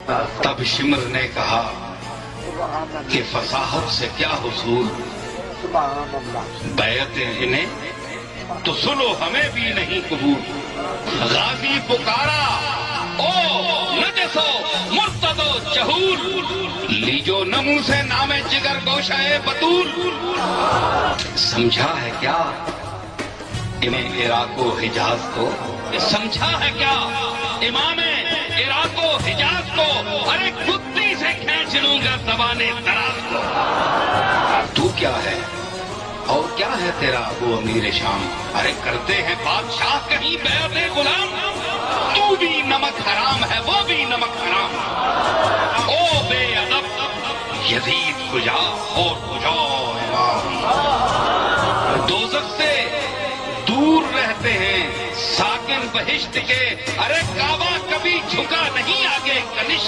تب شمر نے کہا کہ فصاحت سے کیا حصول، بیعتیں انہیں تو سنو ہمیں بھی نہیں قبول۔ غازی پکارا او نجسو مرتدو جہول، لیجو نمو سے نام جگر گوشہ بطول۔ سمجھا ہے کیا امام عراق و حجاز کو، سمجھا ہے کیا امام عراق و حجاز کو، ارے کتی سے کھینچ لوں گا زبان دراز کو۔ تو کیا ہے اور کیا ہے تیرا ابو امیر شام، ارے کرتے ہیں بادشاہ کہیں بیعت غلام۔ تو بھی نمک حرام ہے وہ بھی نمک حرام، او بے ادب یزید کجا اور کجا امام۔ دوزخ سے دور رہتے ہیں ساکن بہشت کے، ارے کعبہ کبھی جھکا نہیں آگے کنشت